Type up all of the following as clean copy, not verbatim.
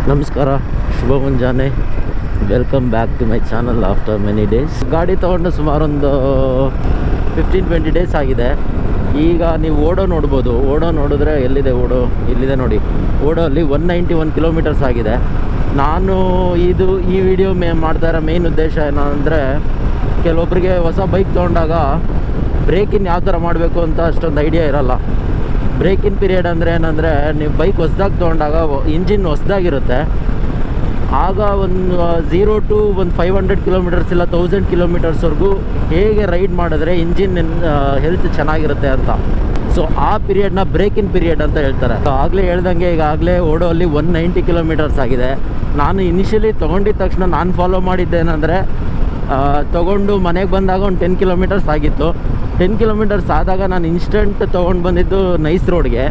ನಮಸ್ಕಾರ, ಶುಭ ಮುಂಜಾನೆ. Welcome back to my channel after many days. ಗಾಡಿ ತೊಗೊಂಡು ಸುಮಾರೊಂದು 15-20 ಡೇಸ್ ಆಗಿದೆ. ಈಗ ನೀವು ಓಡೋ ನೋಡ್ಬೋದು. ಓಡೋ ನೋಡಿದ್ರೆ ಎಲ್ಲಿದೆ ಓಡೋ? ಇಲ್ಲಿದೆ ನೋಡಿ. ಓಡೋ ಅಲ್ಲಿ 191 ಕಿಲೋಮೀಟರ್ಸ್ ಆಗಿದೆ. ನಾನು ಈ ವಿಡಿಯೋ ಮಾಡ್ತಾ ಇರೋ ಮೇನ್ ಉದ್ದೇಶ ಏನಂದರೆ, ಕೆಲವೊಬ್ಬರಿಗೆ ಹೊಸ ಬೈಕ್ ತೊಗೊಂಡಾಗ ಬ್ರೇಕಿನ್ ಯಾವ ಥರ ಮಾಡಬೇಕು ಅಂತ ಅಷ್ಟೊಂದು ಐಡಿಯಾ ಇರೋಲ್ಲ. ಬ್ರೇಕಿನ್ ಪೀರಿಯಡ್ ಅಂದರೆ ಏನಂದರೆ, ನೀವು ಬೈಕ್ ಹೊಸ್ದಾಗಿ ತೊಗೊಂಡಾಗ ಇಂಜಿನ್ ಹೊಸ್ದಾಗಿರುತ್ತೆ. ಆಗ ಒಂದು 0 to 500 ಕಿಲೋಮೀಟರ್ಸ್ ಇಲ್ಲ 1000 ಕಿಲೋಮೀಟರ್ಸ್ವರೆಗೂ ಹೇಗೆ ರೈಡ್ ಮಾಡಿದ್ರೆ ಇಂಜಿನ್ ಹೆಲ್ತ್ ಚೆನ್ನಾಗಿರುತ್ತೆ ಅಂತ. ಸೊ ಆ ಪೀರಿಯಡ್ನ ಬ್ರೇಕಿನ್ ಪೀರಿಯಡ್ ಅಂತ ಹೇಳ್ತಾರೆ. ಆಗಲೇ ಹೇಳ್ದಂಗೆ ಈಗಾಗಲೇ ಓಡೋ ಅಲ್ಲಿ 190 ಕಿಲೋಮೀಟರ್ಸ್ ಆಗಿದೆ. ನಾನು ಇನಿಷಿಯಲಿ ತೊಗೊಂಡಿದ್ದ ತಕ್ಷಣ ನಾನು ಫಾಲೋ ಮಾಡಿದ್ದೇನೆಂದರೆ, ತೊಗೊಂಡು ಮನೆಗೆ ಬಂದಾಗ ಒಂದು 10 ಕಿಲೋಮೀಟರ್ಸ್ ಆಗಿತ್ತು. 10 ಕಿಲೋಮೀಟರ್ಸ್ ಆದಾಗ ನಾನು ಇನ್ಸ್ಟೆಂಟ್ ತೊಗೊಂಡು ಬಂದಿದ್ದು ನೈಸ್ ರೋಡ್ಗೆ.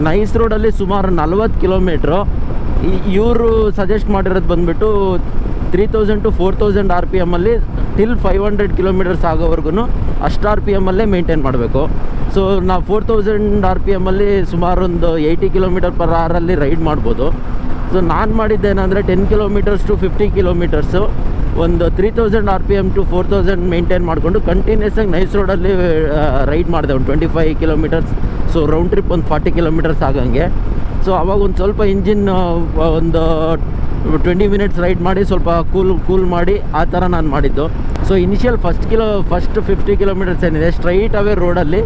ನೈಸ್ ರೋಡಲ್ಲಿ ಸುಮಾರು 40 ಕಿಲೋಮೀಟ್ರು. ಇವರು ಸಜೆಸ್ಟ್ ಮಾಡಿರೋದು ಬಂದುಬಿಟ್ಟು 3000 to 4000 RPM ಅಲ್ಲಿ ಟಿಲ್ 500 ಕಿಲೋಮೀಟರ್ಸ್ ಆಗೋವರೆಗೂ ಅಷ್ಟು RPM ಅಲ್ಲೇ ಮೇಂಟೈನ್ ಮಾಡಬೇಕು. ಸೊ ನಾವು 4000 RPM ಅಲ್ಲಿ ಸುಮಾರು ಒಂದು 80 km/h ಅಲ್ಲಿ ರೈಡ್ ಮಾಡ್ಬೋದು. ಸೊ ನಾನು ಮಾಡಿದ್ದೇನೆಂದರೆ 10 ಕಿಲೋಮೀಟರ್ಸ್ ಟು 50 ಕಿಲೋಮೀಟರ್ಸು ಒಂದು 3000 RPM ಟು 4000 ಮೇಂಟೈನ್ ಮಾಡಿಕೊಂಡು ಕಂಟಿನ್ಯೂಸ್ ಆಗಿ ನೈಸ್ ರೋಡಲ್ಲಿ ರೈಡ್ ಮಾಡಿದೆ ಒಂದು 25 ಕಿಲೋಮೀಟರ್ಸ್. ಸೊ ರೌಂಡ್ ಟ್ರಿಪ್ ಒಂದು 40 ಕಿಲೋಮೀಟರ್ಸ್ ಆಗಂಗೆ. ಸೊ ಅವಾಗ ಒಂದು ಸ್ವಲ್ಪ ಇಂಜಿನ್ ಒಂದು 20 ಮಿನಿಟ್ಸ್ ರೈಡ್ ಮಾಡಿ ಸ್ವಲ್ಪ ಕೂಲ್ ಮಾಡಿ ಆ ಥರ ನಾನು ಮಾಡಿದ್ದು. ಸೊ ಇನಿಷಿಯಲ್ ಫಸ್ಟ್ 50 ಕಿಲೋಮೀಟರ್ಸ್ ಏನಿದೆ ಸ್ಟ್ರೈಟ್ ಅವೇ ರೋಡಲ್ಲಿ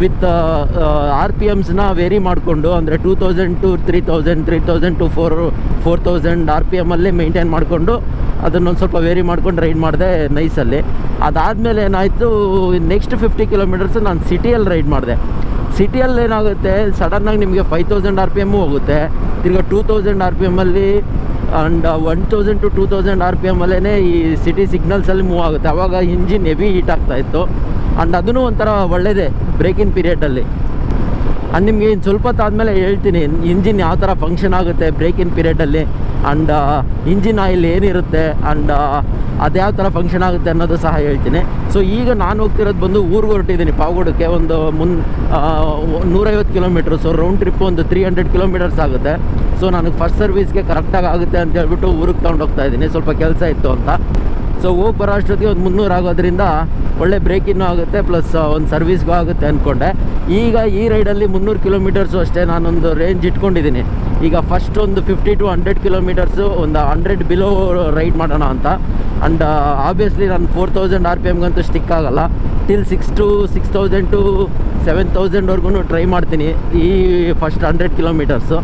ವಿತ್ RPMಸ್ನ ವೇರಿ ಮಾಡಿಕೊಂಡು, ಅಂದರೆ 2000 to 3000, 3000 to 4000 RPM ಅಲ್ಲೇ ಮೇಂಟೈನ್ ಮಾಡಿಕೊಂಡು ಅದನ್ನೊಂದು ಸ್ವಲ್ಪ ವೇರಿ ಮಾಡ್ಕೊಂಡು ರೈಡ್ ಮಾಡಿದೆ ನೈಸಲ್ಲಿ. ಅದಾದಮೇಲೆ ಏನಾಯಿತು, ನೆಕ್ಸ್ಟ್ 50 ಕಿಲೋಮೀಟರ್ಸ್ ನಾನು ಸಿಟಿಯಲ್ಲಿ ರೈಡ್ ಮಾಡಿದೆ. ಸಿಟಿಯಲ್ಲಿ ಏನಾಗುತ್ತೆ, ಸಡನ್ನಾಗಿ ನಿಮಗೆ 5000 RPM ಹೋಗುತ್ತೆ, ತಿರ್ಗಿ 2000 RPM ಅಲ್ಲಿ ಆ್ಯಂಡ್ 1000 to 2000 RPM ಅಲ್ಲೇ ಈ ಸಿಟಿ ಸಿಗ್ನಲ್ಸಲ್ಲಿ ಮೂವ್ ಆಗುತ್ತೆ. ಆವಾಗ ಇಂಜಿನ್ ಹೆವಿ ಹೀಟ್ ಆಗ್ತಾಯಿತ್ತು. ಆ್ಯಂಡ್ ಅದೂ ಒಂಥರ ಒಳ್ಳೆಯದೇ ಬ್ರೇಕಿನ್ ಪೀರಿಯಡಲ್ಲಿ. ಆ್ಯಂಡ್ ನಿಮಗೆ ಇನ್ನು ಸ್ವಲ್ಪ ಹೊತ್ತಾದಮೇಲೆ ಹೇಳ್ತೀನಿ ಇಂಜಿನ್ ಯಾವ ಥರ ಫಂಕ್ಷನ್ ಆಗುತ್ತೆ ಬ್ರೇಕಿನ್ ಪೀರಿಯಡಲ್ಲಿ, ಆ್ಯಂಡ್ ಇಂಜಿನ್ ಆಯಿಲ್ ಏನಿರುತ್ತೆ, ಆ್ಯಂಡ್ ಅದು ಯಾವ ಥರ ಫಂಕ್ಷನ್ ಆಗುತ್ತೆ ಅನ್ನೋದು ಸಹ ಹೇಳ್ತೀನಿ. ಸೊ ಈಗ ನಾನು ಹೋಗ್ತಿರೋದು ಬಂದು ಊರಿಗೆ ಹೊರಟಿದ್ದೀನಿ, ಪಾವಗಡಕ್ಕೆ. ಒಂದು 150 ಕಿಲೋಮೀಟ್ರು. ಸೊ ರೌಂಡ್ ಟ್ರಿಪ್ಪು ಒಂದು 300 ಕಿಲೋಮೀಟರ್ಸ್ ಆಗುತ್ತೆ. ಸೊ ನನಗೆ ಫಸ್ಟ್ ಸರ್ವಿಸ್ಗೆ ಕರೆಕ್ಟಾಗಿ ಆಗುತ್ತೆ ಅಂತ ಹೇಳ್ಬಿಟ್ಟು ಊರಿಗೆ ತೊಗೊಂಡು ಹೋಗ್ತಾ ಇದ್ದೀನಿ. ಸ್ವಲ್ಪ ಕೆಲಸ ಇತ್ತು ಅಂತ. ಸೊ ಹೋಗಿ ಬರೋ ಅಷ್ಟೊತ್ತಿಗೆ ಒಂದು 300 ಆಗೋದ್ರಿಂದ ಒಳ್ಳೆ ಬ್ರೇಕಿನ್ನೂ ಆಗುತ್ತೆ, ಪ್ಲಸ್ ಒಂದು ಸರ್ವಿಸ್ಗೂ ಆಗುತ್ತೆ ಅಂದ್ಕೊಂಡೆ. ಈಗ ಈ ರೈಡಲ್ಲಿ 300 ಕಿಲೋಮೀಟರ್ಸು ಅಷ್ಟೇ ನಾನೊಂದು ರೇಂಜ್ ಇಟ್ಕೊಂಡಿದ್ದೀನಿ. ಈಗ ಫಸ್ಟ್ ಒಂದು 50 to 100 ಕಿಲೋಮೀಟರ್ಸು ಒಂದು 100 ಬಿಲೋ ರೈಡ್ ಮಾಡೋಣ ಅಂತ. ಆ್ಯಂಡ್ ಆಬ್ವಿಯಸ್ಲಿ ನಾನು 4000 RPMಗಂತೂ ಸ್ಟಿಕ್ ಆಗೋಲ್ಲ. ಟಿಲ್ 6000 to 7000ವರೆಗೂ ಟ್ರೈ ಮಾಡ್ತೀನಿ ಈ ಫಸ್ಟ್ 100 ಕಿಲೋಮೀಟರ್ಸು.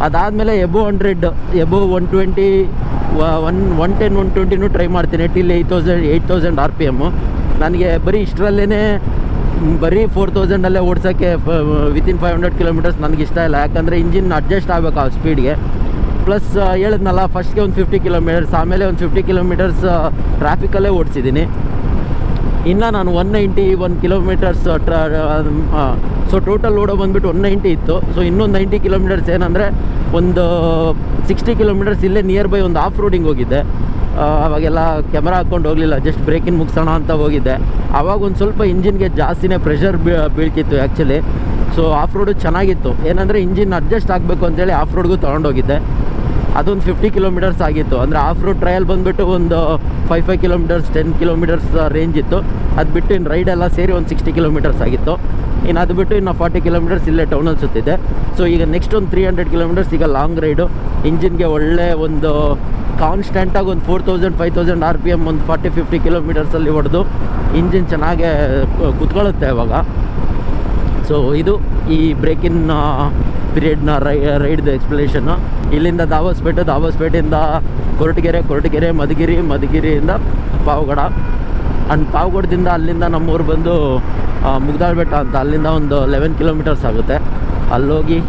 ಅದಾದಮೇಲೆ ಎಬೋ 120, 110, 120 ಟ್ರೈ ಮಾಡ್ತೀನಿ ಟಿಲ್ 8000 RPM. ನನಗೆ ಬರೀ ಇಷ್ಟರಲ್ಲೇ ಬರೀ 4000ಅಲ್ಲೇ ಓಡಿಸೋಕ್ಕೆ ವಿತಿನ್ 500 ಕಿಲೋಮೀಟರ್ಸ್ ನನಗೆ ಇಷ್ಟ ಇಲ್ಲ. ಯಾಕಂದರೆ ಇಂಜಿನ್ ಅಡ್ಜಸ್ಟ್ ಆಗಬೇಕು ಆ ಸ್ಪೀಡ್ಗೆ. ಪ್ಲಸ್ ಹೇಳಿದ್ನಲ್ಲ, ಫಸ್ಟ್ಗೆ ಒಂದು 50 ಕಿಲೋಮೀಟರ್ಸ್, ಆಮೇಲೆ ಒಂದು 50 ಕಿಲೋಮೀಟರ್ಸ್ ಟ್ರಾಫಿಕಲ್ಲೇ ಓಡಿಸಿದ್ದೀನಿ. ಇನ್ನು ನಾನು 191 ಕಿಲೋಮೀಟರ್ಸ್ ಸೊ ಟೋಟಲ್ ಓಡೋ ಬಂದುಬಿಟ್ಟು 190 ಇತ್ತು. ಸೊ ಇನ್ನೊಂದು 90 ಕಿಲೋಮೀಟರ್ಸ್ ಏನಂದರೆ ಒಂದು 60 ಕಿಲೋಮೀಟರ್ಸ್ ಇಲ್ಲೇ ನಿಯರ್ ಬೈ ಒಂದು ಆಫ್ ರೋಡಿಂಗ್ ಹೋಗಿದ್ದೆ. ಅವಾಗೆಲ್ಲ ಕ್ಯಾಮ್ರಾ ಹಾಕ್ಕೊಂಡು ಹೋಗಲಿಲ್ಲ, ಜಸ್ಟ್ ಬ್ರೇಕಿಂಗ್ ಮುಗಿಸೋಣ ಅಂತ ಹೋಗಿದ್ದೆ. ಆವಾಗ ಒಂದು ಸ್ವಲ್ಪ ಇಂಜಿನ್ಗೆ ಜಾಸ್ತಿನೇ ಪ್ರೆಷರ್ ಬೀಳ್ತಿತ್ತು ಆ್ಯಕ್ಚುಲಿ. ಸೊ ಆಫ್ ರೋಡು ಚೆನ್ನಾಗಿತ್ತು. ಏನಂದರೆ ಇಂಜಿನ್ ಅಡ್ಜಸ್ಟ್ ಆಗಬೇಕು ಅಂತೇಳಿ ಆಫ್ ರೋಡ್ಗೂ ತೊಗೊಂಡೋಗಿದ್ದೆ. ಅದೊಂದು 50 ಕಿಲೋಮೀಟರ್ಸ್ ಆಗಿತ್ತು. ಅಂದರೆ ಆಫ್ ರೋಡ್ ಟ್ರಯಲ್ ಬಂದುಬಿಟ್ಟು ಒಂದು 5 ಕಿಲೋಮೀಟರ್ಸ್ 10 ಕಿಲೋಮೀಟರ್ಸ್ ರೇಂಜ್ ಇತ್ತು. ಅದು ಬಿಟ್ಟು ಇನ್ನು ರೈಡೆಲ್ಲ ಸೇರಿ ಒಂದು 60 ಕಿಲೋಮೀಟರ್ಸ್ ಆಗಿತ್ತು. ಇನ್ನು ಅದು ಬಿಟ್ಟು ಇನ್ನು 40 ಕಿಲೋಮೀಟರ್ಸ್ ಇಲ್ಲೇ ಟೌನಲ್ಲಿ ಸುತ್ತಿದ್ದೆ. ಸೊ ಈಗ ನೆಕ್ಸ್ಟ್ ಒಂದು 300 ಕಿಲೋಮೀಟರ್ಸ್ ಈಗ ಲಾಂಗ್ ರೈಡು. ಇಂಜಿನ್ಗೆ ಒಳ್ಳೆ ಒಂದು ಕಾನ್ಸ್ಟೆಂಟಾಗಿ ಒಂದು 4000, 5000 RPM ಒಂದು 40-50 ಕಿಲೋಮೀಟರ್ಸಲ್ಲಿ ಹೊಡೆದು ಇಂಜಿನ್ ಚೆನ್ನಾಗೇ ಕುತ್ಕೊಳ್ಳುತ್ತೆ ಅವಾಗ. ಸೊ ಇದು ಈ ಬ್ರೇಕಿನ್ ಪೀರಿಯಡ್ನ ರೈಡ್ದು ಎಕ್ಸ್ಪ್ಲನೇಷನ್ನು. ಇಲ್ಲಿಂದ ದಾಬಸ್ಪೇಟೆಯಿಂದ ಕೊರಟಗೆರೆ, ಮಧುಗಿರಿಯಿಂದ ಪಾವಗಡ. ಆ್ಯಂಡ್ ಪಾವಗಡದಿಂದ ಅಲ್ಲಿಂದ ನಮ್ಮೂರು ಬಂದು ಮುಗ್ದಾಳ್ ಬೆಟ್ಟ ಅಂತ, ಅಲ್ಲಿಂದ ಒಂದು 11 ಕಿಲೋಮೀಟರ್ಸ್ ಆಗುತ್ತೆ. ಅಲ್ಲೋಗಿ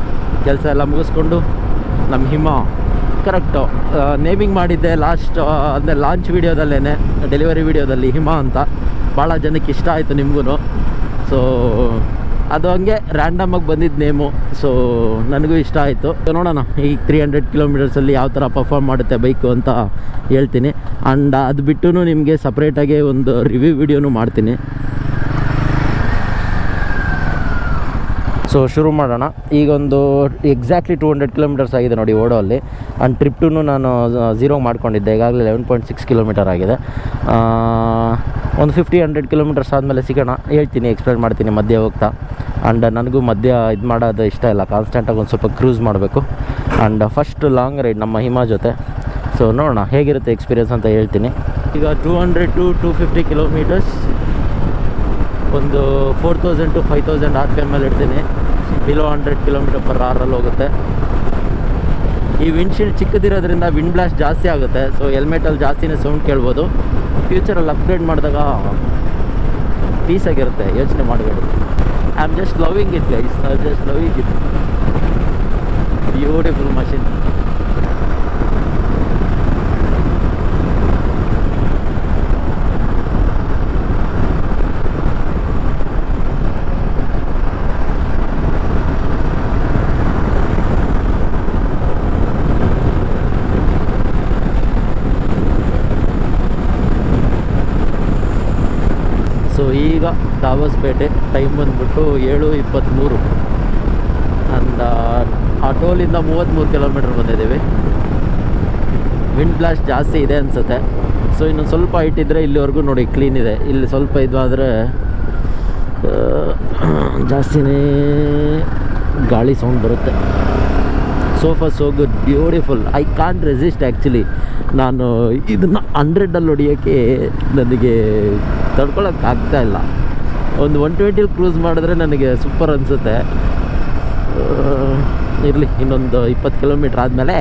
ಕೆಲಸ ಎಲ್ಲ ಮುಗಿಸ್ಕೊಂಡು ನಮ್ಮ ಹಿಮ ಕರೆಕ್ಟು ನೇಮಿಂಗ್ ಮಾಡಿದ್ದೆ ಲಾಸ್ಟ್, ಅಂದರೆ ಲಾಂಚ್ ವೀಡಿಯೋದಲ್ಲೇ, ಡೆಲಿವರಿ ವೀಡಿಯೋದಲ್ಲಿ ಹಿಮ ಅಂತ. ಭಾಳ ಜನಕ್ಕೆ ಇಷ್ಟ ಆಯಿತು, ನಿಮಗೂ. ಸೊ ಅದು ಹಂಗೆ ರ್ಯಾಂಡಮಾಗಿ ಬಂದಿದ್ದು ನೇಮು. ಸೊ ನನಗೂ ಇಷ್ಟ ಆಯಿತು. ನೋಡೋಣ ಈ 300 ಕಿಲೋಮೀಟರ್ಸಲ್ಲಿ ಯಾವ ಥರ ಪರ್ಫಾರ್ಮ್ ಮಾಡುತ್ತೆ ಬೈಕು ಅಂತ ಹೇಳ್ತೀನಿ. ಆ್ಯಂಡ್ ಅದು ಬಿಟ್ಟು ನಿಮಗೆ ಸಪ್ರೇಟಾಗಿ ಒಂದು ರಿವ್ಯೂ ವಿಡಿಯೋನೂ ಮಾಡ್ತೀನಿ. ಸೊ ಶುರು ಮಾಡೋಣ. ಈಗೊಂದು ಎಕ್ಸಾಕ್ಟ್ಲಿ 200 ಕಿಲೋಮೀಟರ್ಸ್ ಆಗಿದೆ ನೋಡಿ ಓಡೋ ಅಲ್ಲಿ. ಆ್ಯಂಡ್ ಟ್ರಿಪ್ ಟೂ ನಾನು 0 ಮಾಡ್ಕೊಂಡಿದ್ದೆ, ಈಗಾಗಲೇ 11.6 ಕಿಲೋಮೀಟರ್ ಆಗಿದೆ. ಒಂದು 50-100 ಕಿಲೋಮೀಟರ್ಸ್ ಆದಮೇಲೆ ಸಿಗೋಣ, ಹೇಳ್ತೀನಿ, ಎಕ್ಸ್ಪ್ಲೇನ್ ಮಾಡ್ತೀನಿ ಮಧ್ಯೆ ಹೋಗ್ತಾ. ಆ್ಯಂಡ್ ನನಗೂ ಮಧ್ಯ ಇದು ಮಾಡೋದು ಇಷ್ಟ ಇಲ್ಲ, ಕಾನ್ಸ್ಟೆಂಟಾಗಿ ಒಂದು ಸ್ವಲ್ಪ ಕ್ರೂಸ್ ಮಾಡಬೇಕು. ಆ್ಯಂಡ್ ಫಸ್ಟ್ ಲಾಂಗ್ ರೈಡ್ ನಮ್ಮ ಹಿಮಾ ಜೊತೆ. ಸೊ ನೋಡೋಣ ಹೇಗಿರುತ್ತೆ ಎಕ್ಸ್ಪೀರಿಯನ್ಸ್ ಅಂತ ಹೇಳ್ತೀನಿ. ಈಗ 200 to 250 ಕಿಲೋಮೀಟರ್ಸ್ ಒಂದು 4000 to 5000 RPM ಇಡ್ತೀನಿ. ಬಿಲೋ 100 km/h ಹೋಗುತ್ತೆ. ಈ ವಿಂಡ್ಶೀಲ್ಡ್ ಚಿಕ್ಕದಿರೋದ್ರಿಂದ ವಿಂಡ್ ಬ್ಲಾಸ್ಟ್ ಜಾಸ್ತಿ ಆಗುತ್ತೆ. ಸೊ ಹೆಲ್ಮೆಟಲ್ಲಿ ಜಾಸ್ತಿನೇ ಸೌಂಡ್ ಕೇಳ್ಬೋದು. ಫ್ಯೂಚರಲ್ಲಿ ಅಪ್ಗ್ರೇಡ್ ಮಾಡಿದಾಗ ಪೀಸಾಗಿರುತ್ತೆ, ಯೋಚನೆ ಮಾಡಬೇಡಿ. I am just loving it guys, I am just loving it. Beautiful machine. So ಈಗ ದಾಬಸ್ಪೇಟೆ, ಟೈಮ್ ಬಂದುಬಿಟ್ಟು 7:23. ಆ್ಯಂಡ್ ಆ ಟೋಲಿಂದ 33 ಕಿಲೋಮೀಟ್ರ್ ಬಂದಿದ್ದೀವಿ. ವಿಂಡ್ ಬ್ಲಾಸ್ಟ್ ಜಾಸ್ತಿ ಇದೆ ಅನಿಸುತ್ತೆ. ಸೊ ಇನ್ನೊಂದು ಸ್ವಲ್ಪ ಹೈಟ್ ಇದ್ದರೆ ಇಲ್ಲಿವರೆಗೂ ನೋಡಿ ಕ್ಲೀನ್ ಇದೆ. ಇಲ್ಲಿ ಸ್ವಲ್ಪ ಇದು ಆದರೆ ಜಾಸ್ತಿನೇ ಗಾಳಿ ಸೌಂಡ್ ಬರುತ್ತೆ. So good, beautiful. I can't resist actually. ನಾನು ಇದನ್ನು 100ಅಲ್ಲಿ ಹೊಡಿಯೋಕ್ಕೆ ನನಗೆ ತಡ್ಕೊಳಕ್ಕೆ ಆಗ್ತಾಯಿಲ್ಲ. ಒಂದು 120 ಕ್ರೂಸ್ ಮಾಡಿದ್ರೆ ನನಗೆ ಸೂಪರ್ ಅನಿಸುತ್ತೆ. ಇರಲಿ, ಇನ್ನೊಂದು 20 ಕಿಲೋಮೀಟ್ರ್ ಆದಮೇಲೆ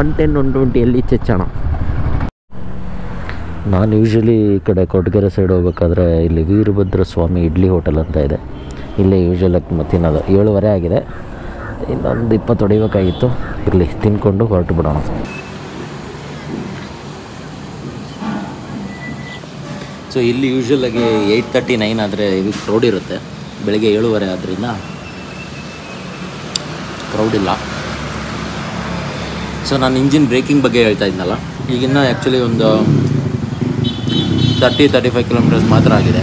110-120 ಚೆಚ್ಚೋಣ. ನಾನು ಯೂಶ್ವಲಿ ಈ ಕಡೆ ಕೊಟ್ಗೆರೆ ಸೈಡ್ ಹೋಗ್ಬೇಕಾದ್ರೆ ಇಲ್ಲಿ ವೀರಭದ್ರ ಸ್ವಾಮಿ ಇಡ್ಲಿ ಹೋಟೆಲ್ ಅಂತ ಇದೆ. ಇಲ್ಲೇ ಯೂಶ್ವಲಾಗಿ ತಿನ್ನೋದು. 7:30 ಆಗಿದೆ, ಇನ್ನೊಂದು 20 ಹೊಡಿಬೇಕಾಗಿತ್ತು. ಇರಲಿ, ತಿನ್ಕೊಂಡು ಹೊರಟು ಬಿಡೋಣ. ಸೊ ಇಲ್ಲಿ ಯೂಶ್ವಲಾಗಿ 8:39 ಆದರೆ ಈಗ ಕ್ರೌಡ್ ಇರುತ್ತೆ. ಬೆಳಗ್ಗೆ 7:30 ಆದ್ದರಿಂದ ಕ್ರೌಡ್ ಇಲ್ಲ. ಸೊ ನಾನು ಇಂಜಿನ್ ಬ್ರೇಕಿಂಗ್ ಬಗ್ಗೆ ಹೇಳ್ತಾ ಇದ್ನಲ್ಲ, ಈಗಿನ್ನ ಆ್ಯಕ್ಚುಲಿ ಒಂದು 30-35 ಕಿಲೋಮೀಟರ್ಸ್ ಮಾತ್ರ ಆಗಿದೆ.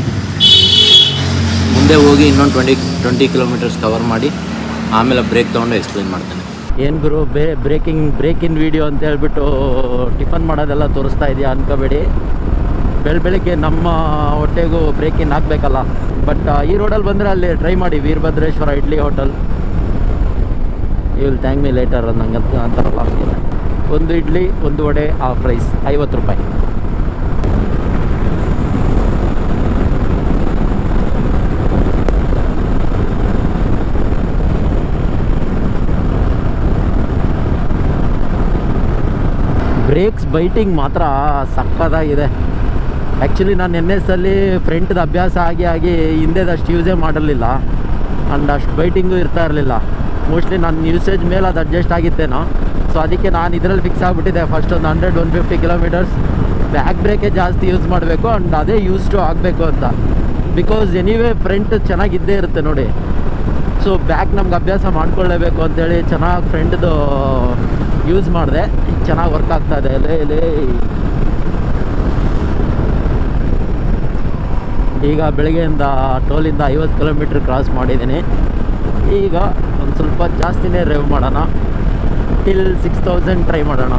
ಮುಂದೆ ಹೋಗಿ ಇನ್ನೊಂದು 20 ಕಿಲೋಮೀಟರ್ಸ್ ಕವರ್ ಮಾಡಿ ಆಮೇಲೆ ಬ್ರೇಕ್ ತೊಗೊಂಡು ಎಕ್ಸ್ಪ್ಲೇನ್ ಮಾಡ್ತೇನೆ. ಏನು ಗುರು ಬ್ರೇಕಿನ್ ವೀಡಿಯೋ ಅಂತ ಹೇಳ್ಬಿಟ್ಟು ಟಿಫನ್ ಮಾಡೋದೆಲ್ಲ ತೋರಿಸ್ತಾ ಇದೆಯಾ ಅನ್ಕೋಬೇಡಿ. ಬೆಳಗ್ಗೆ ನಮ್ಮ ಹೊಟ್ಟೆಗೂ ಬ್ರೇಕಿನ್ ಹಾಕಬೇಕಲ್ಲ. ಬಟ್ ಈ ರೋಡಲ್ಲಿ ಬಂದರೆ ಅಲ್ಲಿ ಟ್ರೈ ಮಾಡಿ, Veerabhadreshwara idli hotel. You will thank me later ಅನ್ನಂಗೆ ಅಂತಾರಲ್ಲ. ಒಂದು ಇಡ್ಲಿ, ಒಂದು ವಡೆ, ಹಾಫ್ ರೈಸ್, 50 ರೂಪಾಯಿ. ಬ್ರೇಕ್ಸ್ ಬೈಟಿಂಗ್ ಮಾತ್ರ ಸಕ್ಕತ್ತಾಗಿದೆ. ಆ್ಯಕ್ಚುಲಿ ನಾನು NSಲ್ಲಿ ಫ್ರಂಟ್ದು ಅಭ್ಯಾಸ ಆಗಿ ಹಿಂದೆದಷ್ಟು ಯೂಸೇ ಮಾಡಿರಲಿಲ್ಲ. ಆ್ಯಂಡ್ ಅಷ್ಟು ಬೈಟಿಂಗು ಇರ್ತಾ ಇರಲಿಲ್ಲ. ಮೋಸ್ಟ್ಲಿ ನನ್ನ ಯೂಸೇಜ್ ಮೇಲೆ ಅದು ಅಡ್ಜಸ್ಟ್ ಆಗಿತ್ತೇನೋ. ಸೊ ಅದಕ್ಕೆ ನಾನು ಇದರಲ್ಲಿ ಫಿಕ್ಸ್ ಆಗಿಬಿಟ್ಟಿದ್ದೆ. ಫಸ್ಟ್ ಒಂದು 100-150 ಕಿಲೋಮೀಟರ್ಸ್ ಬ್ಯಾಕ್ ಬ್ರೇಕೇ ಜಾಸ್ತಿ ಯೂಸ್ ಮಾಡಬೇಕು. ಆ್ಯಂಡ್ ಅದೇ ಯೂಸ್ ಟು ಆಗಬೇಕು ಅಂತ. ಬಿಕಾಸ್ ಎನಿವೇ ಫ್ರಂಟ್ ಚೆನ್ನಾಗಿದ್ದೇ ಇರುತ್ತೆ ನೋಡಿ. ಸೊ ಬ್ಯಾಕ್ ನಮ್ಗೆ ಅಭ್ಯಾಸ ಮಾಡ್ಕೊಳ್ಳೇಬೇಕು ಅಂತೇಳಿ ಚೆನ್ನಾಗಿ ಫ್ರಂಟ್ದು ಯೂಸ್ ಮಾಡಿದೆ. ಚೆನ್ನಾಗಿ ವರ್ಕ್ ಆಗ್ತಾಯಿದೆ. ಲೇ ಈಗ ಬೆಳಗ್ಗೆಯಿಂದ ಟೋಲಿಂದ 50 ಕಿಲೋಮೀಟ್ರ್ ಕ್ರಾಸ್ ಮಾಡಿದ್ದೀನಿ. ಈಗ ಒಂದು ಸ್ವಲ್ಪ ಜಾಸ್ತಿನೇ ಡ್ರೈವ್ ಮಾಡೋಣ. ಟಿಲ್ 6000 ಟ್ರೈ ಮಾಡೋಣ.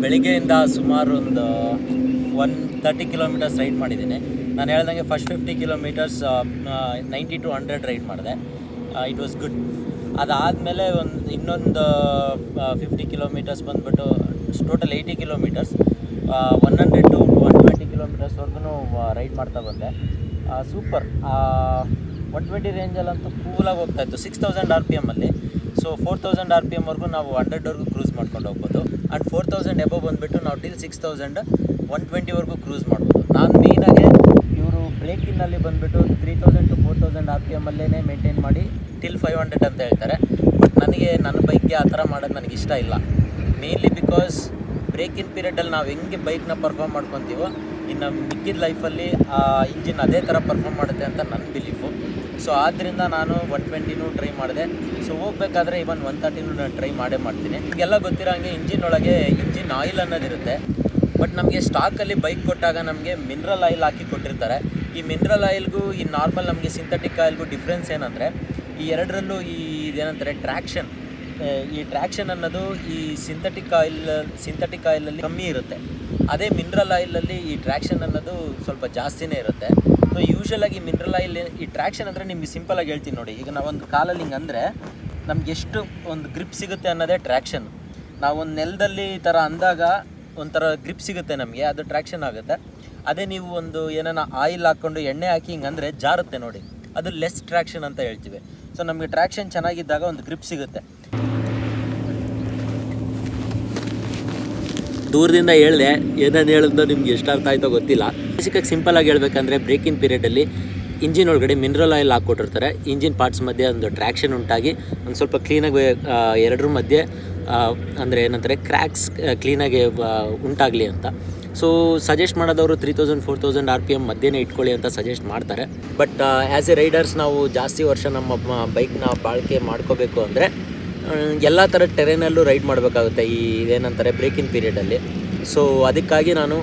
ಬೆಳಿಗ್ಗೆಯಿಂದ ಸುಮಾರು ಒಂದು 130 ಕಿಲೋಮೀಟರ್ಸ್ ರೈಡ್ ಮಾಡಿದ್ದೀನಿ. ನಾನು ಹೇಳ್ದಂಗೆ ಫಸ್ಟ್ 50 ಕಿಲೋಮೀಟರ್ಸ್ 90 to 100 ರೈಡ್ ಮಾಡಿದೆ. It was good. ಅದಾದಮೇಲೆ ಇನ್ನೊಂದು 50 ಕಿಲೋಮೀಟರ್ಸ್ ಬಂದುಬಿಟ್ಟು ಟೋಟಲ್ 80 ಕಿಲೋಮೀಟರ್ಸ್ 100 to 120 ಕಿಲೋಮೀಟರ್ಸ್ವರೆಗೂ ರೈಡ್ ಮಾಡ್ತಾ ಬಂದೆ. ಸೂಪರ್. 120 ರೇಂಜಲ್ಲಂತೂ ಕೂಲಾಗಿ ಹೋಗ್ತಾಯಿತ್ತು 6000 RPM ಅಲ್ಲಿ. ಸೊ 4000 RPMವರೆಗೂ ನಾವು 100ವರೆಗೂ ಕ್ರೂಸ್ ಮಾಡ್ಕೊಂಡು ಹೋಗ್ಬೋದು. ಆ್ಯಂಡ್ 4000 ಎಬೋವ್ ಬಂದುಬಿಟ್ಟು ನಾವು ಟಿಲ್ 6120ವರೆಗೂ ಕ್ರೂಸ್ ಮಾಡ್ಬೋದು. ನಾನು ಮೇಯ್ನಾಗೆ ಇವರು ಬ್ರೇಕಿನಲ್ಲಿ ಬಂದುಬಿಟ್ಟು 3000 to 4000 RPM ಅಲ್ಲೇ ಮೇಂಟೈನ್ ಮಾಡಿ ಟಿಲ್ 500 ಅಂತ ಹೇಳ್ತಾರೆ. ಬಟ್ ನನಗೆ ನನ್ನ ಬೈಕ್ಗೆ ಆ ಥರ ಮಾಡೋದು ನನಗೆ ಇಷ್ಟ ಇಲ್ಲ. ಮೇನ್ಲಿ ಬಿಕಾಸ್ ಬ್ರೇಕಿನ್ ಪೀರಿಯಡಲ್ಲಿ ನಾವು ಹೆಂಗೆ ಬೈಕ್ನ ಪರ್ಫಾರ್ಮ್ ಮಾಡ್ಕೊತೀವೋ ಇನ್ನು ಮಿಕ್ಕಿದ ಲೈಫಲ್ಲಿ ಆ ಇಂಜಿನ್ ಅದೇ ಥರ ಪರ್ಫಾರ್ಮ್ ಮಾಡುತ್ತೆ ಅಂತ ನನ್ನ ಬಿಲೀಫು. ಸೊ ಆದ್ದರಿಂದ ನಾನು 120 ಟ್ರೈ ಮಾಡಿದೆ. ಸೊ ಹೋಗ್ಬೇಕಾದ್ರೆ ಇವನ್ 130 ನಾನು ಟ್ರೈ ಮಾಡ್ತೀನಿ. ನಿಮಗೆಲ್ಲ ಗೊತ್ತಿರೋ ಹಂಗೆ ಇಂಜಿನ್ ಆಯಿಲ್ ಅನ್ನೋದಿರುತ್ತೆ. ಬಟ್ ನಮಗೆ ಸ್ಟಾಕಲ್ಲಿ ಬೈಕ್ ಕೊಟ್ಟಾಗ ನಮಗೆ ಮಿನರಲ್ ಆಯಿಲ್ ಹಾಕಿ ಕೊಟ್ಟಿರ್ತಾರೆ. ಈ ಮಿನರಲ್ ಆಯಿಲ್ಗೂ ಈ ನಾರ್ಮಲ್ ನಮಗೆ ಸಿಂಥೆಟಿಕ್ ಆಯಿಲ್ಗೂ ಡಿಫ್ರೆನ್ಸ್ ಏನಂದರೆ ಈ ಎರಡರಲ್ಲೂ ಇದೇನಂತಾರೆ ಈ ಟ್ರ್ಯಾಕ್ಷನ್ ಅನ್ನೋದು ಈ ಸಿಂಥೆಟಿಕ್ ಆಯಿಲಲ್ಲಿ ಕಮ್ಮಿ ಇರುತ್ತೆ. ಅದೇ ಮಿನರಲ್ ಆಯಿಲಲ್ಲಿ ಈ ಟ್ರ್ಯಾಕ್ಷನ್ ಅನ್ನೋದು ಸ್ವಲ್ಪ ಜಾಸ್ತಿನೇ ಇರುತ್ತೆ. ಸೊ ಯೂಶ್ವಲಾಗಿ ಮಿನರಲ್ ಆಯಿಲ್ ಈ ಟ್ರ್ಯಾಕ್ಷನ್ ಅಂದರೆ ನಿಮಗೆ ಸಿಂಪಲಾಗಿ ಹೇಳ್ತೀನಿ ನೋಡಿ. ಈಗ ನಾವೊಂದು ಕಾಲಲ್ಲಿ ಹಿಂಗೆ ಅಂದರೆ ನಮ್ಗೆ ಎಷ್ಟು ಒಂದು ಗ್ರಿಪ್ ಸಿಗುತ್ತೆ ಅನ್ನೋದೇ ಟ್ರ್ಯಾಕ್ಷನ್. ನಾವೊಂದು ನೆಲದಲ್ಲಿ ಈ ಥರ ಅಂದಾಗ ಒಂಥರ ಗ್ರಿಪ್ ಸಿಗುತ್ತೆ ನಮಗೆ, ಅದು ಟ್ರ್ಯಾಕ್ಷನ್ ಆಗುತ್ತೆ. ಅದೇ ನೀವು ಒಂದು ಏನಾನ ಆಯಿಲ್ ಹಾಕ್ಕೊಂಡು ಎಣ್ಣೆ ಹಾಕಿ ಹಿಂಗೆ ಅಂದರೆ ಜಾರುತ್ತೆ ನೋಡಿ, ಅದು ಲೆಸ್ ಟ್ರ್ಯಾಕ್ಷನ್ ಅಂತ ಹೇಳ್ತೀವಿ. ಸೊ ನಮಗೆ ಟ್ರ್ಯಾಕ್ಷನ್ ಚೆನ್ನಾಗಿದ್ದಾಗ ಒಂದು ಗ್ರಿಪ್ ಸಿಗುತ್ತೆ. ದೂರದಿಂದ ಹೇಳಿದೆ, ಏನೇನು ಹೇಳಿದ್ನೋ ನಿಮ್ಗೆ ಎಷ್ಟು ಅರ್ಥ ಆಯಿತೋ ಗೊತ್ತಿಲ್ಲ. ಬೇಸಿಕಾಗಿ ಸಿಂಪಲಾಗಿ ಹೇಳ್ಬೇಕಂದ್ರೆ ಬ್ರೇಕಿಂಗ್ ಪೀರಿಯಡಲ್ಲಿ ಇಂಜಿನ್ ಒಳಗಡೆ ಮಿನರಲ್ ಆಯಿಲ್ ಹಾಕ್ಕೊಟ್ಟಿರ್ತಾರೆ. ಇಂಜಿನ್ ಪಾರ್ಟ್ಸ್ ಮಧ್ಯೆ ಒಂದು ಟ್ರ್ಯಾಕ್ಷನ್ ಉಂಟಾಗಿ ಒಂದು ಸ್ವಲ್ಪ ಕ್ಲೀನಾಗಿ ಎರಡರ ಮಧ್ಯೆ ಅಂದರೆ ಏನಂತಾರೆ ಕ್ರ್ಯಾಕ್ಸ್ ಕ್ಲೀನಾಗಿ ಉಂಟಾಗಲಿ ಅಂತ. ಸೊ ಸಜೆಸ್ಟ್ ಮಾಡೋದವರು 3000-4000 RPM ಮಧ್ಯೆನೇ ಇಟ್ಕೊಳ್ಳಿ ಅಂತ ಸಜೆಸ್ಟ್ ಮಾಡ್ತಾರೆ. ಬಟ್ ಆ್ಯಸ್ ಎ ರೈಡರ್ಸ್ ನಾವು ಜಾಸ್ತಿ ವರ್ಷ ನಮ್ಮ ಬೈಕ್ನ ಬಾಳಿಕೆ ಮಾಡ್ಕೋಬೇಕು ಅಂದರೆ ಎಲ್ಲ ಥರ ಟೆರೇನಲ್ಲೂ ರೈಡ್ ಮಾಡಬೇಕಾಗುತ್ತೆ ಈ ಏನಂತಾರೆ ಬ್ರೇಕಿಂಗ್ ಪೀರಿಯಡಲ್ಲಿ. ಸೊ ಅದಕ್ಕಾಗಿ ನಾನು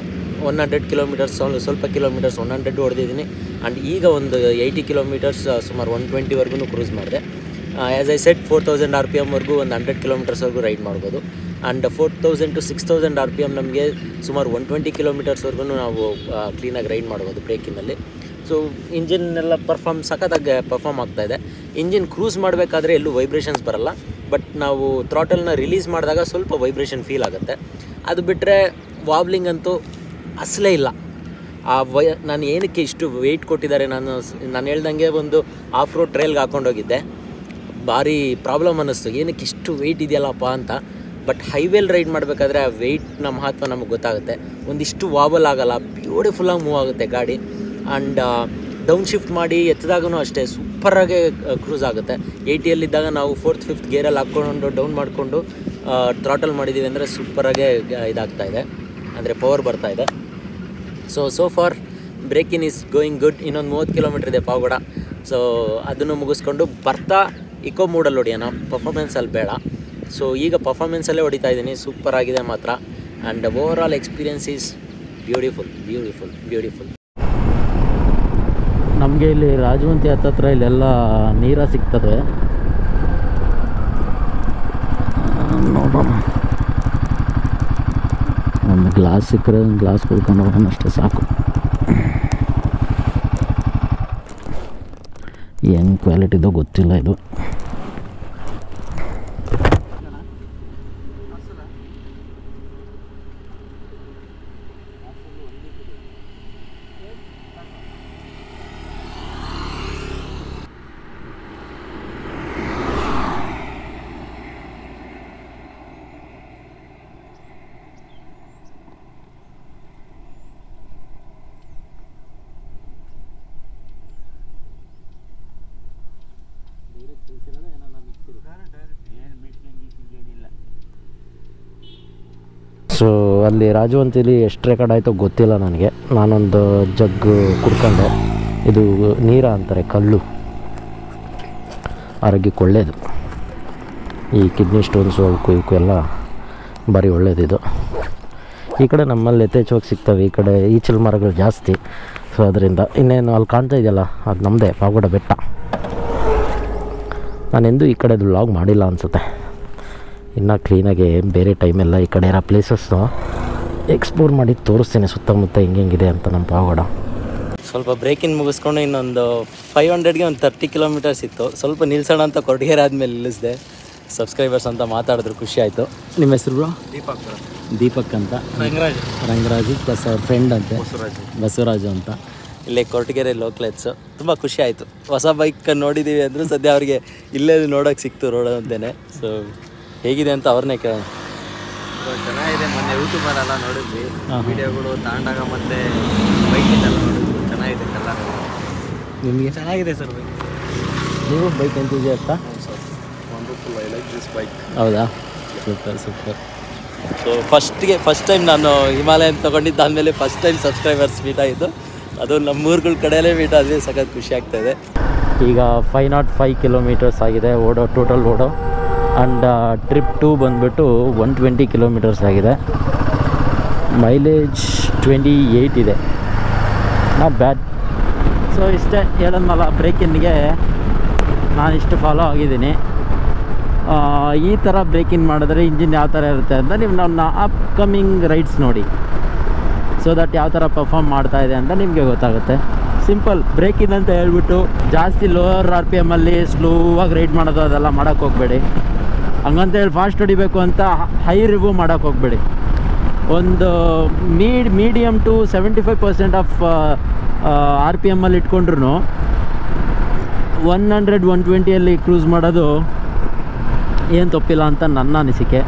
100 ಕಿಲೋಮೀಟರ್ಸ್ ಸ್ವಲ್ಪ ಕಿಲೋಮೀಟರ್ಸ್ 100 ಹೊಡೆದಿದ್ದೀನಿ. ಆ್ಯಂಡ್ ಈಗ ಒಂದು 80 ಕಿಲೋಮೀಟರ್ಸ್ ಸುಮಾರು 120ವರೆಗೂ ಕ್ರೂಸ್ ಮಾಡಿದೆ. ಆ್ಯಸ್ ಐ ಸೆಟ್ 4000 RPMವರೆಗೂ ಒಂದು 100 ಕಿಲೋಮೀಟರ್ಸ್ವರೆಗೂ ರೈಡ್ ಮಾಡ್ಬೋದು. ಆ್ಯಂಡ್ 4000 to 6000 RPM ನಮಗೆ ಸುಮಾರು 120 ಕಿಲೋಮೀಟರ್ಸ್ವರೆಗೂ ನಾವು ಕ್ಲೀನಾಗಿ ರೈಡ್ ಮಾಡ್ಬೋದು ಬ್ರೇಕಿನಲ್ಲಿ. ಸೊ ಇಂಜಿನ್ನೆಲ್ಲ ಸಖತ್ತಾಗಿ ಪರ್ಫಾರ್ಮ್ ಆಗ್ತಾಯಿದೆ. ಇಂಜಿನ್ ಕ್ರೂಸ್ ಮಾಡಬೇಕಾದ್ರೆ ಎಲ್ಲೂ ವೈಬ್ರೇಷನ್ಸ್ ಬರೋಲ್ಲ. ಬಟ್ ನಾವು ಥ್ರಾಟಲ್ನ ರಿಲೀಸ್ ಮಾಡಿದಾಗ ಸ್ವಲ್ಪ ವೈಬ್ರೇಷನ್ ಫೀಲ್ ಆಗುತ್ತೆ. ಅದು ಬಿಟ್ಟರೆ ವಾಬ್ಲಿಂಗ್ ಅಂತೂ ಅಸಲೇ ಇಲ್ಲ. ನಾನು ಏನಕ್ಕೆ ಇಷ್ಟು ವೆಯ್ಟ್ ಕೊಟ್ಟಿದ್ದಾರೆ, ನಾನು ಹೇಳ್ದಂಗೆ ಒಂದು ಆಫ್ ರೋಡ್ ಟ್ರೈಲ್ಗೆ ಹಾಕ್ಕೊಂಡೋಗಿದ್ದೆ. ಭಾರಿ ಪ್ರಾಬ್ಲಮ್ ಅನ್ನಿಸ್ತು, ಏನಕ್ಕೆ ಇಷ್ಟು ವೆಯ್ಟ್ ಇದೆಯಲ್ಲಪ್ಪ ಅಂತ. ಬಟ್ ಹೈವೇಲಿ ರೈಡ್ ಮಾಡಬೇಕಾದ್ರೆ ಆ ವೆಯ್ಟ್ನ ಮಹತ್ವ ನಮಗೆ ಗೊತ್ತಾಗುತ್ತೆ. ಒಂದಿಷ್ಟು ವಾಬಲ್ ಆಗೋಲ್ಲ, ಬ್ಯೂಟಿಫುಲ್ಲಾಗಿ ಮೂವ್ ಆಗುತ್ತೆ ಗಾಡಿ. ಆ್ಯಂಡ್ ಡೌನ್ ಶಿಫ್ಟ್ ಮಾಡಿ ಎತ್ತಿದಾಗೂ ಅಷ್ಟೇ ಸೂಪರಾಗಿ ಕ್ರೂಸ್ ಆಗುತ್ತೆ. 80ಯಲ್ಲಿದ್ದಾಗ ನಾವು 4th 5th ಗೇರಲ್ಲಿ ಹಾಕ್ಕೊಂಡು ಡೌನ್ ಮಾಡಿಕೊಂಡು ಥ್ರಾಟಲ್ ಮಾಡಿದ್ದೀವಿ ಅಂದರೆ ಸೂಪರಾಗೆ ಇದಾಗ್ತಾಯಿದೆ, ಅಂದರೆ ಪವರ್ ಬರ್ತಾಯಿದೆ. So for breaking is going good. ಇನ್ನೊಂದು 30 ಕಿಲೋಮೀಟ್ರ್ ಇದೆ ಪಾವಗಡ. ಸೊ ಅದನ್ನು ಮುಗಿಸ್ಕೊಂಡು ಬರ್ತಾ ಇಕೋ ಮೂಡಲ್ಲಿ ಹೊಡಿಯೋಣ, ಪರ್ಫಾರ್ಮೆನ್ಸಲ್ಲಿ ಬೇಡ. ಸೊ ಈಗ ಪರ್ಫಾರ್ಮೆನ್ಸಲ್ಲೇ ಹೊಡಿತಾ ಇದ್ದೀನಿ, ಸೂಪರಾಗಿದೆ ಮಾತ್ರ. And over all experience is beautiful. ನಮಗೆ ಇಲ್ಲಿ ರಾಜವಂತಿ ಹತ್ತತ್ರ ಇಲ್ಲೆಲ್ಲ ನೀರ ಸಿಗ್ತದೆ. ನೋಡೋಣ, ಒಂದು ಗ್ಲಾಸ್ ಸಿಕ್ಕರೆ ಒಂದು ಗ್ಲಾಸ್ ಕುಡ್ಕೊಂಡು ಹೋಗೋಣ ಅಷ್ಟೇ ಸಾಕು. ಹೆಂಗೆ ಕ್ವಾಲಿಟಿದೋ ಗೊತ್ತಿಲ್ಲ ಇದು. ಸೊ ಅಲ್ಲಿ ರಾಜವಂತಿಲಿ ಎಷ್ಟು ರೆಕಾರ್ಡ್ ಆಯಿತೋ ಗೊತ್ತಿಲ್ಲ ನನಗೆ. ನಾನೊಂದು ಜಗ್ಗು ಕುಡ್ಕೊಂಡೆ. ಇದು ನೀರ ಅಂತಾರೆ, ಕಲ್ಲು, ಆರೋಗ್ಯಕ್ಕೆ ಒಳ್ಳೆಯದು. ಈ ಕಿಡ್ನಿ ಸ್ಟೋನ್ಸು ಅವಕ್ಕೂ ಎಲ್ಲ ಭಾರಿ ಒಳ್ಳೆಯದಿದು. ಈ ಕಡೆ ನಮ್ಮಲ್ಲಿ ಯಥೇಚ್ಛವಾಗಿ ಸಿಗ್ತವೆ, ಈ ಕಡೆ ಈಚಲು ಮರಗಳು ಜಾಸ್ತಿ. ಸೊ ಅದರಿಂದ ಇನ್ನೇನು ಅಲ್ಲಿ ಕಾಣ್ತಾ ಇದೆಯಲ್ಲ, ಅದು ನಮ್ಮದೇ ಪಾವಗಡ ಬೆಟ್ಟ. ನಾನೆಂದೂ ಈ ಕಡೆದು ವ್ಲಾಗ್ ಮಾಡಿಲ್ಲ ಅನಿಸುತ್ತೆ. ಇನ್ನು ಕ್ಲೀನಾಗಿ ಬೇರೆ ಟೈಮೆಲ್ಲ ಈ ಕಡೆ ಇರೋ ಪ್ಲೇಸಸ್ಸು ಎಕ್ಸ್ಪ್ಲೋರ್ ಮಾಡಿ ತೋರಿಸ್ತೇನೆ ಸುತ್ತಮುತ್ತ ಹೆಂಗಿದೆ ಅಂತ ನಮ್ಮ ಪಾವಗಡ. ಸ್ವಲ್ಪ ಬ್ರೇಕಿಂಗ್ ಮುಗಿಸ್ಕೊಂಡು ಇನ್ನೊಂದು 500ಗೆ ಒಂದು 30 ಕಿಲೋಮೀಟರ್ಸ್ ಇತ್ತು. ಸ್ವಲ್ಪ ನಿಲ್ಸೋಣ ಅಂತ ಕೊರಟಗೆರೆ ಆದಮೇಲೆ ನಿಲ್ಲಿಸಿದೆ. ಸಬ್ಸ್ಕ್ರೈಬರ್ಸ್ ಅಂತ ಮಾತಾಡಿದ್ರು, ಖುಷಿ ಆಯಿತು. ನಿಮ್ಮ ಹೆಸರು ಬ್ರೋ? ದೀಪಕ್ ಅಂತ. ರಂಗರಾಜು ಪ್ಲಸ್ ಅವ್ರ ಫ್ರೆಂಡ್ ಅಂತೆ ಬಸವರಾಜು ಅಂತ. ಇಲ್ಲೇ ಕೊರಟಗೆರೆ ಲೋಕಲೆಟ್ಸು. ತುಂಬ ಖುಷಿ ಆಯಿತು. ಹೊಸ ಬೈಕ್ ನೋಡಿದ್ದೀವಿ ಅಂದರೆ ಸದ್ಯ ಅವ್ರಿಗೆ ಇಲ್ಲೇ ನೋಡೋಕ್ಕೆ ಸಿಕ್ತು ರೋಡ್ ಅಂತಲೇ. ಸೊ ಹೇಗಿದೆ ಅಂತ ಅವ್ರನ್ನೇ ಕೇಳೋಣ. ಚೆನ್ನಾಗಿದೆ. ಮೊನ್ನೆ ಯೂಟ್ಯೂಬರೆಲ್ಲ ನೋಡಿದ್ವಿ ವಿಡಿಯೋಗಳು ತಾಂಡಾಗ ಮತ್ತು ಬೈಕಿಂದೆಲ್ಲ ನೋಡಿದ್ವಿ. ಚೆನ್ನಾಗಿದೆ ಕಲರ್. ನಿಮಗೆ ಚೆನ್ನಾಗಿದೆ ಸರ್ ಬೈಕ್. ನೀವು ಬೈಕ್ ಎಂತೂಸಿಯಾಸ್ಟಾ? Wonderful. I like this bike. ಹೌದಾ? ಸೂಪರ್. ಸೊ ಫಸ್ಟ್ ಟೈಮ್ ನಾನು ಹಿಮಾಲಯನ್ ತೊಗೊಂಡಿದ್ದು. ಆದಮೇಲೆ ಫಸ್ಟ್ ಟೈಮ್ ಸಬ್ಸ್ಕ್ರೈಬರ್ಸ್ ಮೀಟ್ ಆಗಿದ್ದು. ಅದು ನಮ್ಮೂರುಗಳ ಕಡೆಯಲ್ಲೇ ಮೀಟ್ ಆದ್ವಿ. ಸಖತ್ ಖುಷಿ ಆಗ್ತಾಯಿದೆ. ಈಗ 505 ಕಿಲೋಮೀಟರ್ಸ್ ಆಗಿದೆ ಟೋಟಲ್ ಓಡೋ. ಆ್ಯಂಡ್ ಟ್ರಿಪ್ 2 ಬಂದುಬಿಟ್ಟು 120 ಕಿಲೋಮೀಟರ್ಸ್ ಆಗಿದೆ. ಮೈಲೇಜ್ 28 ಇದೆ. Not bad. ಸೊ ಇಷ್ಟೇ ಹೇಳೋದ್ನಲ್ಲ, ಬ್ರೇಕಿನ್ಗೆ ನಾನು ಇಷ್ಟು ಫಾಲೋ ಆಗಿದ್ದೀನಿ. ಈ ಥರ ಬ್ರೇಕಿಂಗ್ ಮಾಡಿದ್ರೆ ಇಂಜಿನ್ ಯಾವ ಥರ ಇರುತ್ತೆ ಅಂತ ನೀವು ನನ್ನ ಅಪ್ಕಮಿಂಗ್ ರೈಡ್ಸ್ ನೋಡಿ. ಸೊ ದಟ್ ಯಾವ ಥರ ಪರ್ಫಾರ್ಮ್ ಮಾಡ್ತಾಯಿದೆ ಅಂತ ನಿಮಗೆ ಗೊತ್ತಾಗುತ್ತೆ. ಸಿಂಪಲ್ ಬ್ರೇಕಿಂಗ್ ಅಂತ ಹೇಳ್ಬಿಟ್ಟು ಜಾಸ್ತಿ ಲೋವರ್ RPM ಅಲ್ಲಿ ಸ್ಲೋವಾಗಿ ರೈಡ್ ಮಾಡೋದು ಅದೆಲ್ಲ ಮಾಡೋಕ್ಕೆ ಹೋಗಬೇಡಿ. ಹಂಗಂತ ಹೇಳಿ ಫಾಸ್ಟ್ ಹೊಡಿಬೇಕು ಅಂತ ಹೈ ರಿವ್ಯೂ ಮಾಡೋಕ್ಕೆ ಹೋಗಬೇಡಿ. ಒಂದು ಮೀಡಿಯಮ್ ಟು 75% ಆಫ್ RPM ಅಲ್ಲಿ ಇಟ್ಕೊಂಡ್ರು 100-120 ಕ್ರೂಸ್ ಮಾಡೋದು ಏನು ತಪ್ಪಿಲ್ಲ ಅಂತ ನನ್ನ ಅನಿಸಿಕೆ.